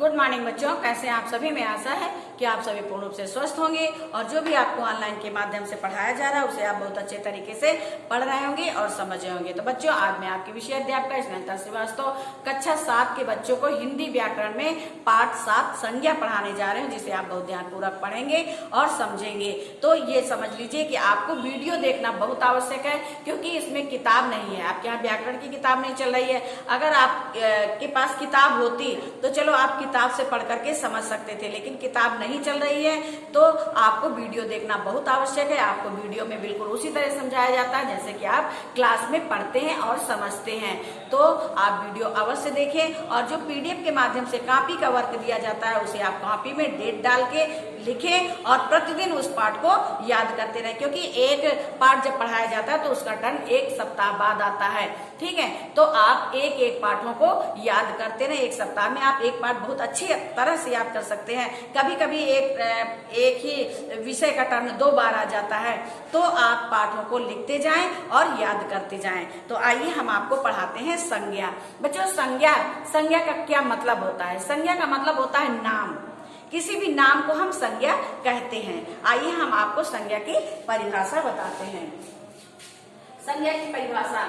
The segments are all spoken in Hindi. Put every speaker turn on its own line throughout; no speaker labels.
गुड मॉर्निंग बच्चों, कैसे हैं आप सभी। मैं आशा है कि आप सभी पूर्ण रूप से स्वस्थ होंगे और जो भी आपको ऑनलाइन के माध्यम से पढ़ाया जा रहा है उसे आप बहुत अच्छे तरीके से पढ़ रहे होंगे और समझ रहे होंगे। तो बच्चों, आज मैं आपकी विषय अध्यापिका स्नेहलता श्रीवास्तव कक्षा 7 के बच्चों को हिंदी व्याकरण में पाठ 7 संज्ञा पढ़ाने जा रहे हैं, जिसे आप बहुत ध्यानपूर्वक पढ़ेंगे और समझेंगे। तो ये समझ लीजिए कि आपको वीडियो देखना बहुत आवश्यक है, क्योंकि इसमें किताब नहीं है। आपके यहाँ व्याकरण की किताब नहीं चल रही है। अगर आप के पास किताब होती तो चलो आप किताब से पढ़ करके समझ सकते थे, लेकिन किताब नहीं चल रही है तो आपको वीडियो देखना बहुत आवश्यक है। आपको वीडियो में बिल्कुल उसी तरह समझाया जाता है जैसे कि आप क्लास में पढ़ते हैं और समझते हैं। तो आप वीडियो अवश्य देखें और जो पीडीएफ के माध्यम से कॉपी का वर्क दिया जाता है उसे आप कॉपी में डेट डाल के लिखें और प्रतिदिन उस पाठ को याद करते रहें, क्योंकि एक पाठ जब पढ़ाया जाता है तो उसका टर्न एक सप्ताह बाद आता है। ठीक है, तो आप एक एक पाठों को याद करते रहें। एक सप्ताह में आप एक पाठ बहुत अच्छी तरह से याद कर सकते हैं। कभी कभी एक ही विषय का टर्न 2 बार आ जाता है, तो आप पाठों को लिखते जाएं और याद करते जाएं। तो आइए हम आपको पढ़ाते हैं संज्ञा। बच्चों, संज्ञा का क्या मतलब होता है? संज्ञा का मतलब होता है नाम। किसी भी नाम को हम संज्ञा कहते हैं। आइए हम आपको संज्ञा की परिभाषा बताते हैं। संज्ञा की परिभाषा: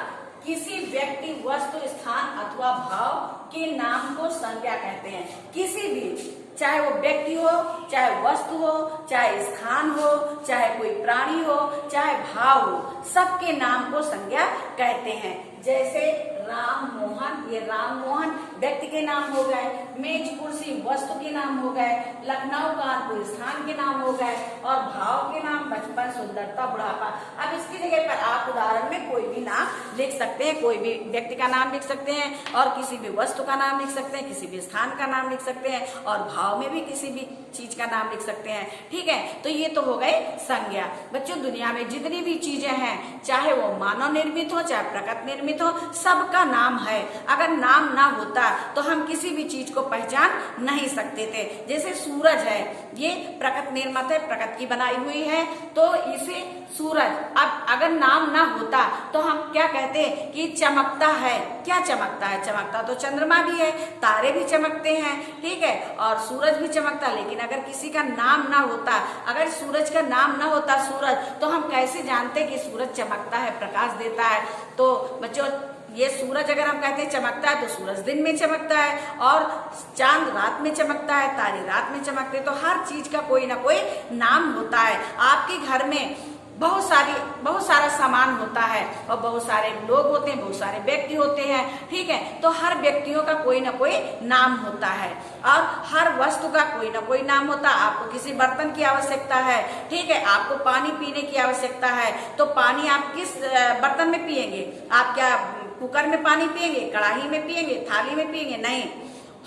किसी व्यक्ति, वस्तु, स्थान अथवा भाव के नाम को संज्ञा कहते हैं। किसी भी, चाहे वो व्यक्ति हो, चाहे वस्तु हो, चाहे स्थान हो, चाहे कोई प्राणी हो, चाहे भाव हो, सबके नाम को संज्ञा कहते हैं। जैसे राम मोहन, ये राम मोहन व्यक्ति के नाम हो गए। मेज कुर्सी वस्तु के नाम हो गए। लखनऊ कानपुर स्थान के नाम हो गए। और भाव के नाम बचपन, सुंदरता, बुढ़ापा। अब इसकी जगह पर आप उदाहरण में कोई भी नाम लिख सकते हैं। कोई भी व्यक्ति का नाम लिख सकते हैं और किसी भी वस्तु का नाम लिख सकते हैं, किसी भी स्थान का नाम लिख सकते हैं और भाव में भी किसी भी चीज का नाम लिख सकते हैं। ठीक है, तो ये तो हो गए संज्ञा। बच्चों, दुनिया में जितनी भी चीजें हैं, चाहे वो मानव निर्मित हो चाहे प्रकृति निर्मित हो, सबका नाम है। अगर नाम ना होता तो हम किसी भी चीज को पहचान नहीं सकते थे। जैसे सूरज है, ये प्रकृति निर्मित है, प्रकृति की बनाई हुई है, तो इसे सूरज। अब अगर नाम ना होता तो हम क्या कहते कि चमकता है। क्या चमकता है? चमकता तो चंद्रमा भी है, तारे भी चमकते हैं। ठीक है, और सूरज भी चमकता। लेकिन अगर किसी का नाम ना होता, अगर सूरज का नाम ना होता सूरज, तो हम कैसे जानते कि सूरज चमकता है, प्रकाश देता है? तो बच्चों, ये सूरज अगर हम कहते हैं चमकता है तो सूरज दिन में चमकता है और चांद रात में चमकता है, तारे रात में चमकते हैं। तो हर चीज का कोई ना कोई नाम होता है। आपके घर में बहुत सारा सामान होता है और बहुत सारे लोग होते हैं, बहुत सारे व्यक्ति होते हैं। ठीक है, तो हर व्यक्तियों का कोई ना कोई नाम होता है और हर वस्तु का कोई ना कोई नाम होता है। आपको किसी बर्तन की आवश्यकता है, ठीक है, आपको पानी पीने की आवश्यकता है, तो पानी आप किस बर्तन में पिएंगे? आप क्या कुकर में पानी पिएंगे, कढ़ाई में पिएंगे, थाली में पिएंगे? नहीं,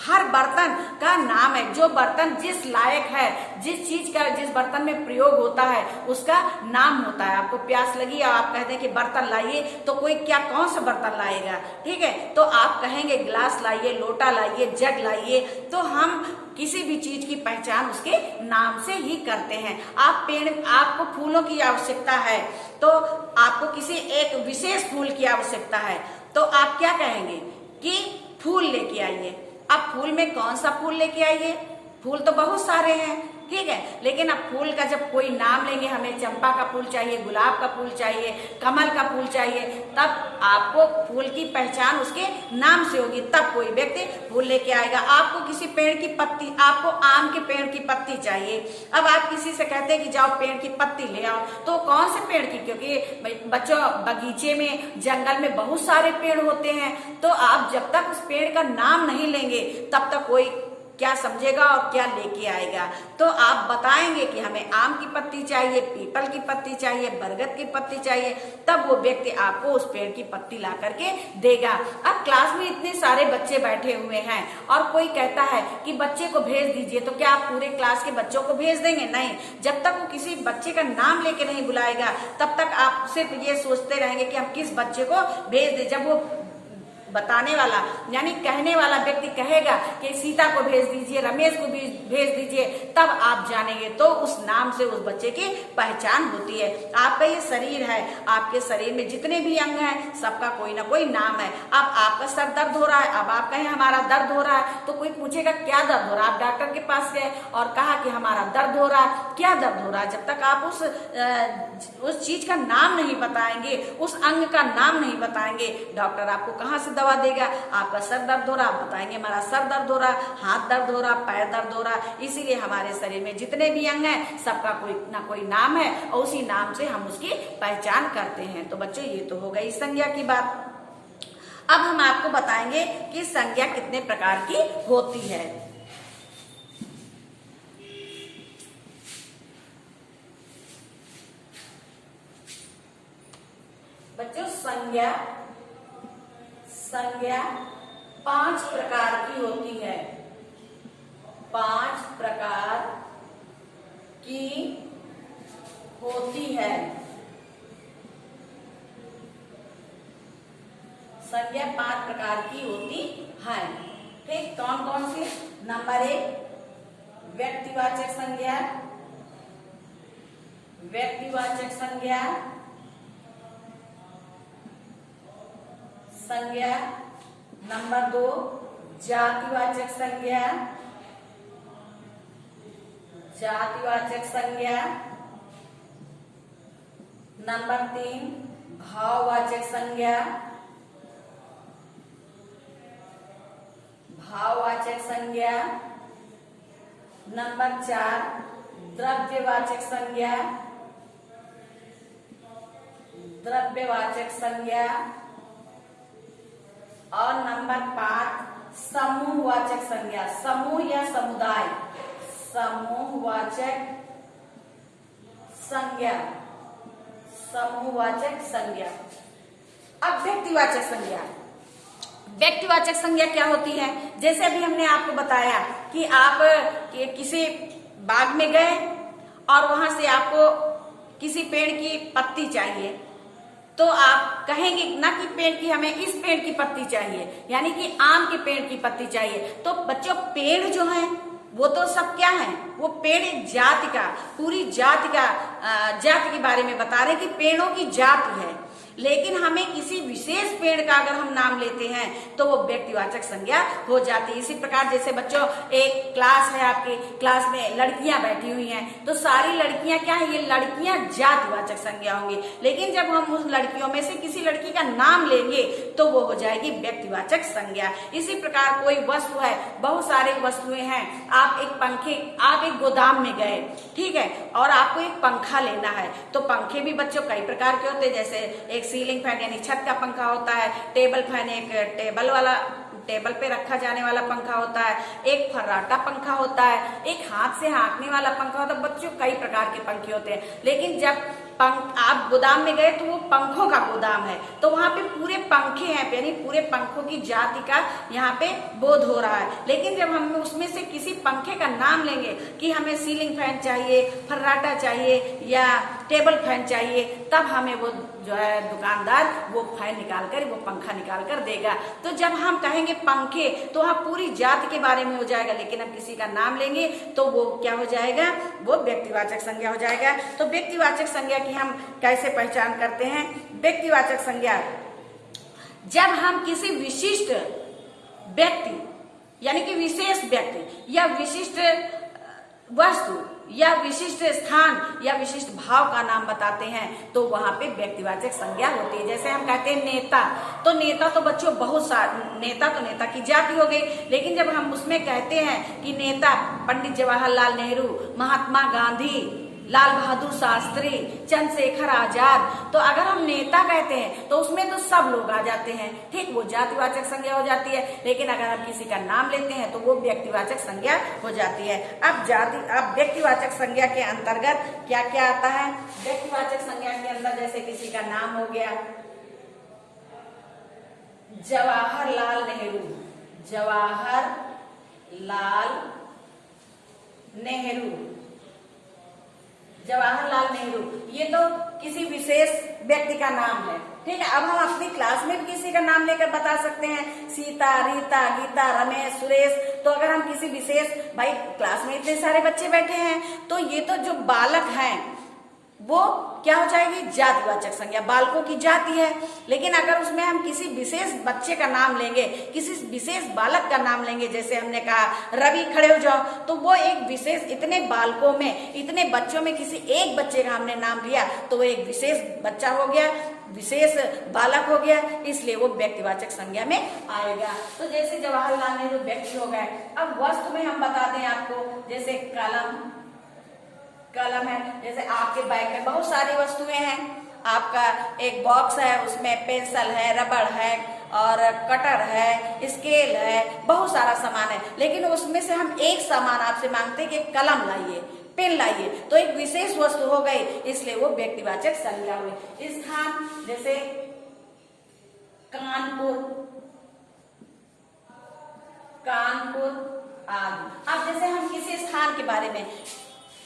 हर बर्तन का नाम है। जो बर्तन जिस लायक है, जिस चीज का जिस बर्तन में प्रयोग होता है उसका नाम होता है। आपको प्यास लगी और आप कहते हैं कि बर्तन लाइए, तो कोई कौन सा बर्तन लाएगा? ठीक है, तो आप कहेंगे गिलास लाइए, लोटा लाइए, जग लाइए। तो हम किसी भी चीज की पहचान उसके नाम से ही करते हैं। आपको फूलों की आवश्यकता है तो आपको किसी एक विशेष फूल की आवश्यकता है, तो आप क्या कहेंगे कि फूल लेके आइए। अब फूल में कौन सा फूल लेके आइए? फूल तो बहुत सारे हैं, ठीक है, लेकिन अब फूल का जब कोई नाम लेंगे, हमें चंपा का फूल चाहिए, गुलाब का फूल चाहिए, कमल का फूल चाहिए, तब आपको फूल की पहचान उसके नाम से होगी। तब कोई व्यक्ति फूल लेके आएगा। आपको किसी पेड़ की पत्ती, आपको आम के पेड़ की पत्ती चाहिए। अब आप किसी से कहते हैं कि जाओ पेड़ की पत्ती ले आओ, तो कौन से पेड़ की? क्योंकि बच्चों, बगीचे में, जंगल में बहुत सारे पेड़ होते हैं, तो आप जब तक उस पेड़ का नाम नहीं लेंगे तब तक कोई क्या समझेगा और क्या लेके आएगा? तो आप बताएंगे कि हमें आम की पत्ती चाहिए, पीपल की पत्ती चाहिए, बरगद की पत्ती चाहिए, तब वो व्यक्ति आपको उस पेड़ की पत्ती ला करके देगा। अब क्लास में इतने सारे बच्चे बैठे हुए हैं और कोई कहता है कि बच्चे को भेज दीजिए, तो क्या आप पूरे क्लास के बच्चों को भेज देंगे? नहीं, जब तक वो किसी बच्चे का नाम लेके नहीं बुलाएगा तब तक आप सिर्फ ये सोचते रहेंगे कि हम किस बच्चे को भेज दें। जब वो बताने वाला यानी कहने वाला व्यक्ति कहेगा कि सीता को भेज दीजिए, रमेश को भेज दीजिए, तब आप जानेंगे। तो उस नाम से उस बच्चे की पहचान होती है। आपका ये शरीर है, आपके शरीर में जितने भी अंग हैं सबका कोई ना कोई नाम है। अब आपका सर दर्द हो रहा है, अब आप कहें हमारा दर्द हो रहा है, तो कोई पूछेगा क्या दर्द हो रहा है। आप डॉक्टर के पास गए और कहा कि हमारा दर्द हो रहा है, क्या दर्द हो रहा है। जब तक आप उस चीज का नाम नहीं बताएंगे, उस अंग का नाम नहीं बताएंगे, डॉक्टर आपको कहाँ से दवा देगा। आपका सर दर्द हो रहा, आप बताएंगे हमारा सर दर्द हो रहा, हाथ दर्द हो रहा, पैर दर्द हो रहा। इसीलिए हमारे शरीर में जितने भी अंग हैं सबका कोई ना कोई नाम है और उसी नाम से हम उसकी पहचान करते हैं। तो बच्चों ये तो हो गई संज्ञा की बात। अब हम आपको बताएंगे कि संज्ञा कितने प्रकार की होती है। बच्चों संज्ञा 5 प्रकार की होती है। 5 प्रकार की होती है। संज्ञा 5 प्रकार की होती है। ठीक, कौन कौन सी? नंबर 1 व्यक्तिवाचक संज्ञा, व्यक्तिवाचक संज्ञा, संज्ञा। नंबर 2 जातिवाचक संज्ञा, जातिवाचक संज्ञा। नंबर 3 भाववाचक संज्ञा, भाववाचक संज्ञा। नंबर 4 द्रव्यवाचक संज्ञा, द्रव्यवाचक संज्ञा। और नंबर 5 समूहवाचक संज्ञा, समूह या समुदाय, समूहवाचक संज्ञा, समूहवाचक संज्ञा। अब व्यक्तिवाचक संज्ञा, व्यक्तिवाचक संज्ञा क्या होती है? जैसे अभी हमने आपको बताया कि आप किसी बाग में गए और वहां से आपको किसी पेड़ की पत्ती चाहिए, तो आप कहेंगे ना कि पेड़ की, हमें इस पेड़ की पत्ती चाहिए, यानी कि आम के पेड़ की पत्ती चाहिए। तो बच्चों पेड़ जो है वो तो सब क्या है, वो पेड़ एक जाति का, पूरी जाति का, जाति के बारे में बता रहे कि पेड़ों की जाति है। लेकिन हमें किसी विशेष पेड़ का अगर हम नाम लेते हैं तो वो व्यक्तिवाचक संज्ञा हो जाती है। इसी प्रकार जैसे बच्चों एक क्लास है, आपकी क्लास में लड़कियां बैठी हुई हैं, तो सारी लड़कियां क्या है, ये लड़कियां जातिवाचक संज्ञा होंगी। लेकिन जब हम उस लड़कियों में से किसी लड़की का नाम लेंगे तो वो हो जाएगी व्यक्तिवाचक संज्ञा। इसी प्रकार कोई वस्तु है, बहुत सारी वस्तुएं हैं, आप एक गोदाम में गए, ठीक है, और आपको एक पंखा लेना है। तो पंखे भी बच्चों कई प्रकार के होते हैं, जैसे एक सीलिंग फैन यानी छत का पंखा होता है, टेबल फैन एक टेबल पे रखा जाने वाला पंखा होता है, एक फर्राटा पंखा होता है, एक हाथ से हाँकने वाला पंखा होता है। बच्चों कई प्रकार के पंखे होते हैं। लेकिन जब आप गोदाम में गए तो वो पंखों का गोदाम है, तो वहां पे पूरे पंखे हैं, यानी पूरे पंखों की जाति का यहाँ पे बोध हो रहा है। लेकिन जब हम उसमें से किसी पंखे का नाम लेंगे कि हमें सीलिंग फैन चाहिए, फर्राटा चाहिए या टेबल फैन चाहिए, तब हमें वो जो है दुकानदार वो फैन निकाल कर, वो पंखा निकाल कर देगा। तो जब हम कहेंगे पंखे तो वहाँ पूरी जाति के बारे में हो जाएगा। लेकिन हम किसी का नाम लेंगे तो वो क्या हो जाएगा, वो व्यक्तिवाचक संज्ञा हो जाएगा। तो व्यक्तिवाचक संज्ञा की हम कैसे पहचान करते हैं? व्यक्तिवाचक संज्ञा जब हम किसी विशिष्ट व्यक्ति यानी कि विशेष व्यक्ति या विशिष्ट वस्तु या विशिष्ट स्थान या विशिष्ट भाव का नाम बताते हैं तो वहां पे व्यक्तिवाचक संज्ञा होती है। जैसे हम कहते हैं नेता, तो नेता तो बच्चों बहुत सारे, नेता की जाति हो गई। लेकिन जब हम उसमें कहते हैं कि नेता पंडित जवाहरलाल नेहरू, महात्मा गांधी, लाल बहादुर शास्त्री, चंद्रशेखर आजाद, तो अगर हम नेता कहते हैं तो उसमें तो सब लोग आ जाते हैं, ठीक, वो जातिवाचक संज्ञा हो जाती है। लेकिन अगर हम किसी का नाम लेते हैं तो वो व्यक्तिवाचक संज्ञा हो जाती है। अब व्यक्तिवाचक संज्ञा के अंतर्गत क्या क्या आता है? व्यक्तिवाचक संज्ञा के अंदर जैसे किसी का नाम हो गया जवाहरलाल नेहरू, जवाहरलाल नेहरू, जवाहरलाल नेहरू, ये तो किसी विशेष व्यक्ति का नाम है। ठीक है। अब हम अपनी क्लास में भी किसी का नाम लेकर बता सकते हैं, सीता, रीता, गीता, रमेश, सुरेश। तो अगर हम किसी विशेष, भाई क्लास में इतने सारे बच्चे बैठे हैं तो ये तो जो बालक हैं वो क्या हो जाएगी, जातिवाचक संज्ञा, बालकों की जाति है। लेकिन अगर उसमें हम किसी विशेष बच्चे का नाम लेंगे, किसी विशेष बालक का नाम लेंगे, जैसे हमने कहा रवि खड़े हो जाओ, तो वो एक विशेष, इतने बालकों में, इतने बच्चों में किसी एक बच्चे का हमने नाम लिया तो वो एक विशेष बच्चा हो गया, विशेष बालक हो गया, इसलिए वो व्यक्तिवाचक संज्ञा में आएगा। तो जैसे जवाहरलाल नेहरू व्यक्ति हो गए। अब वस्तु में हम बता दें आपको, जैसे कलम है, जैसे आपके बैग में बहुत सारी वस्तुएं हैं। आपका एक बॉक्स है, उसमें पेंसिल है, रबड़ है और कटर है, स्केल है, बहुत सारा सामान है। लेकिन उसमें से हम एक सामान आपसे मांगते हैं कि कलम लाइए, पेन लाइए, तो एक विशेष वस्तु हो गई, इसलिए वो व्यक्तिवाचक संज्ञा हुई। स्थान जैसे कानपुर आदि। अब जैसे हम किसी स्थान के बारे में,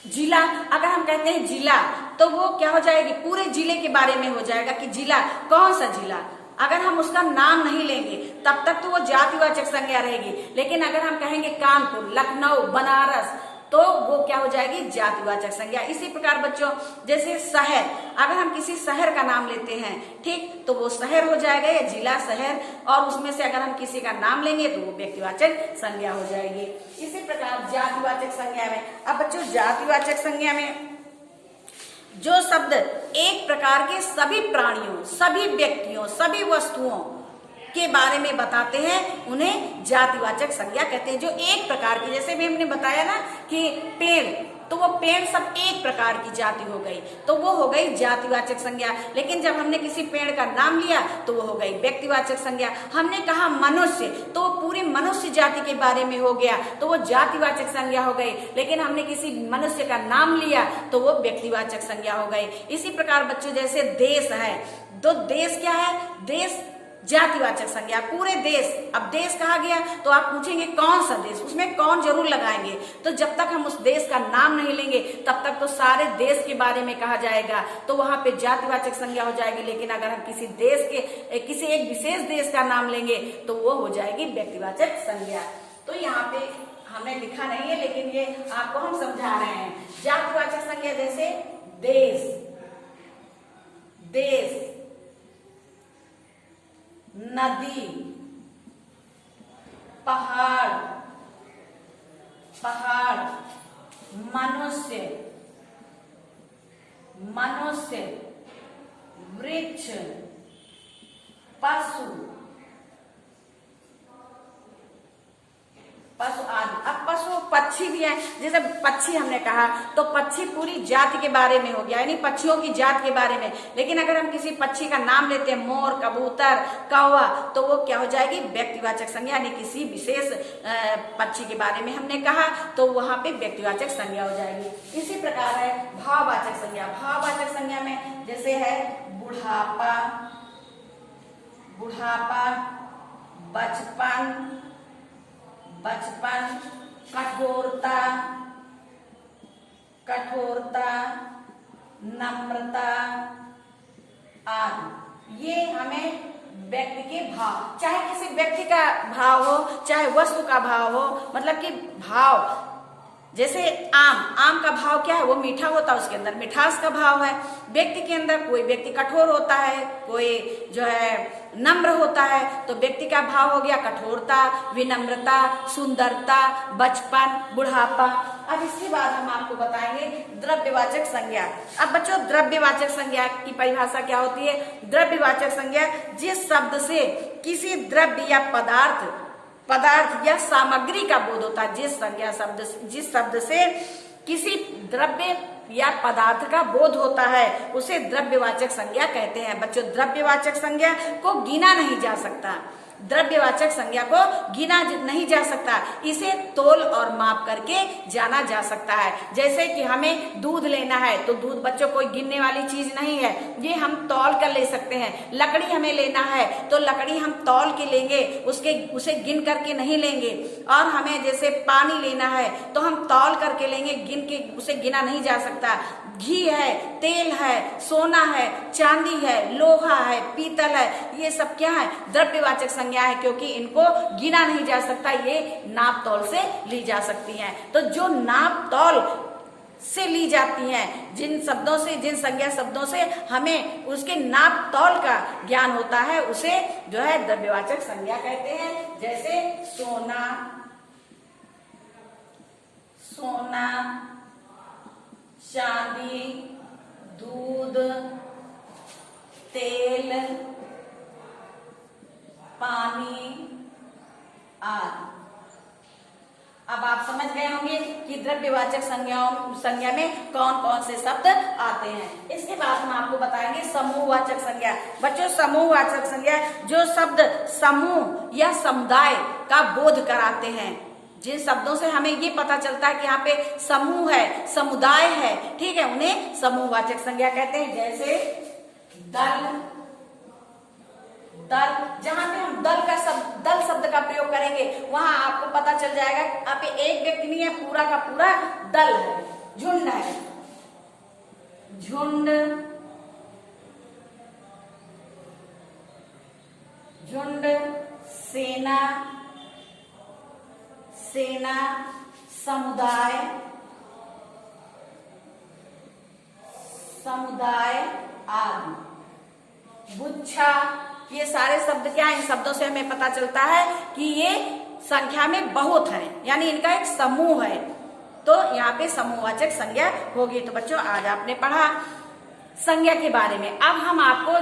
जिला, अगर हम कहते हैं जिला तो वो क्या हो जाएगी, पूरे जिले के बारे में हो जाएगा कि जिला, कौन सा जिला। अगर हम उसका नाम नहीं लेंगे तब तक तो वो जातिवाचक संज्ञा रहेगी। लेकिन अगर हम कहेंगे कानपुर, लखनऊ, बनारस, तो वो क्या हो जाएगी, जातिवाचक संज्ञा। इसी प्रकार बच्चों जैसे शहर, अगर हम किसी शहर का नाम लेते हैं, ठीक, तो वो शहर हो जाएगा या जिला, शहर, और उसमें से अगर हम किसी का नाम लेंगे तो वो व्यक्तिवाचक संज्ञा हो जाएगी। इसी प्रकार जातिवाचक संज्ञा में, अब बच्चों जातिवाचक संज्ञा में जो शब्द एक प्रकार के सभी प्राणियों, सभी व्यक्तियों, सभी वस्तुओं के बारे में बताते हैं उन्हें जातिवाचक संज्ञा कहते हैं। जो एक प्रकार की, जैसे भी हमने बताया ना कि पेड़, तो वो पेड़ सब एक प्रकार की जाति हो गई, तो वो हो गई जातिवाचक संज्ञा। लेकिन जब हमने किसी पेड़ का नाम लिया तो वो हो गई व्यक्तिवाचक संज्ञा। हमने कहा मनुष्य, तो वो पूरी मनुष्य जाति के बारे में हो गया, तो वो जातिवाचक संज्ञा हो गई। लेकिन हमने किसी मनुष्य का नाम लिया तो वो व्यक्तिवाचक संज्ञा हो गई। इसी प्रकार बच्चों जैसे देश है, तो देश क्या है, देश जातिवाचक संज्ञा, पूरे देश। अब देश कहा गया तो आप पूछेंगे कौन सा देश, उसमें कौन जरूर लगाएंगे। तो जब तक हम उस देश का नाम नहीं लेंगे तब तक तो सारे देश के बारे में कहा जाएगा, तो वहां पे जातिवाचक संज्ञा हो जाएगी। लेकिन अगर हम किसी देश के, किसी एक विशेष देश का नाम लेंगे तो वो हो जाएगी व्यक्तिवाचक संज्ञा। तो यहाँ पे हमने लिखा नहीं है, लेकिन ये आपको हम समझा रहे हैं। जातिवाचक संज्ञा जैसे देश, नदी, पहाड़, मनुष्य, वृक्ष, पशु आदि। अब पशु पक्षी भी है, जैसे पक्षी हमने कहा तो पक्षी पूरी जाति के बारे में हो गया, यानी पक्षियों की जात के बारे में। लेकिन अगर हम किसी पक्षी का नाम लेते हैं, मोर, कबूतर, कौवा, तो वो क्या हो जाएगी, व्यक्तिवाचक संज्ञा, यानी किसी विशेष पक्षी के बारे में हमने कहा तो वहां पे व्यक्तिवाचक संज्ञा हो जाएगी। इसी प्रकार है भाववाचक संज्ञा। भाववाचक संज्ञा में जैसे है बुढ़ापा, बचपन, कठोरता, नम्रता आदि। ये हमें व्यक्ति के भाव, चाहे किसी व्यक्ति का भाव हो, चाहे वस्तु का भाव हो, मतलब कि भाव। जैसे आम का भाव क्या है, वो मीठा होता है, उसके अंदर मिठास का भाव है। व्यक्ति के अंदर कोई व्यक्ति कठोर होता है, कोई जो है नम्र होता है, तो व्यक्ति का भाव हो गया कठोरता, विनम्रता, सुंदरता, बचपन, बुढ़ापा। अब इसके बाद हम आपको बताएंगे द्रव्यवाचक संज्ञा। अब बच्चों द्रव्यवाचक संज्ञा की परिभाषा क्या होती है? द्रव्यवाचक संज्ञा जिस शब्द से किसी द्रव्य या पदार्थ या सामग्री का बोध होता है, जिस शब्द से किसी द्रव्य या पदार्थ का बोध होता है उसे द्रव्यवाचक संज्ञा कहते हैं। बच्चों द्रव्यवाचक संज्ञा को गिना नहीं जा सकता। द्रव्यवाचक संज्ञा को गिना नहीं जा सकता, इसे तोल और माप करके जाना जा सकता है। जैसे कि हमें दूध लेना है तो दूध बच्चों कोई गिनने वाली चीज नहीं है, ये हम तौल कर ले सकते हैं। लकड़ी हमें लेना है तो लकड़ी हम तौल के लेंगे, उसे गिन करके नहीं लेंगे। और हमें जैसे पानी लेना है तो हम तौल करके लेंगे, गिन के उसे गिना नहीं जा सकता। घी है, तेल है, सोना है, चांदी है, लोहा है, पीतल है, ये सब क्या है? द्रव्यवाचक संज्ञा है, क्योंकि इनको गिना नहीं जा सकता, ये नाप तौल से ली जा सकती हैं। तो जो नाप तौल से ली जाती हैं, जिन शब्दों से, जिन संज्ञा शब्दों से हमें उसके नाप तौल का ज्ञान होता है, उसे जो है द्रव्यवाचक संज्ञा कहते हैं। जैसे सोना, चांदी, दूध, तेल, पानी आदि। अब आप समझ गए होंगे कि द्रव्यवाचक संज्ञा में कौन कौन से शब्द आते हैं। इसके बाद हम आपको बताएंगे समूहवाचक संज्ञा। बच्चों, समूहवाचक संज्ञा जो शब्द समूह या समुदाय का बोध कराते हैं, जिन शब्दों से हमें ये पता चलता है कि यहाँ पे समूह है, समुदाय है, ठीक है, उन्हें समूहवाचक संज्ञा कहते हैं। जैसे दल, जहां पे हम दल शब्द का प्रयोग करेंगे वहां आपको पता चल जाएगा यहाँ पे एक व्यक्ति नहीं है, पूरा का पूरा दल है, झुंड है। झुंड, सेना, समुदाय आदि। गुच्छा, ये सारे शब्द क्या है? इन शब्दों से हमें पता चलता है कि ये संख्या में बहुत है, यानी इनका एक समूह है, तो यहाँ पे समूहवाचक संज्ञा होगी। तो बच्चों, आज आपने पढ़ा संज्ञा के बारे में। अब हम आपको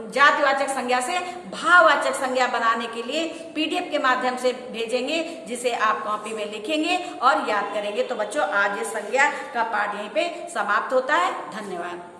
जातिवाचक संज्ञा से भाववाचक संज्ञा बनाने के लिए पीडीएफ के माध्यम से भेजेंगे, जिसे आप कॉपी में लिखेंगे और याद करेंगे। तो बच्चों, आज ये संज्ञा का पाठ यहीं पे समाप्त होता है। धन्यवाद।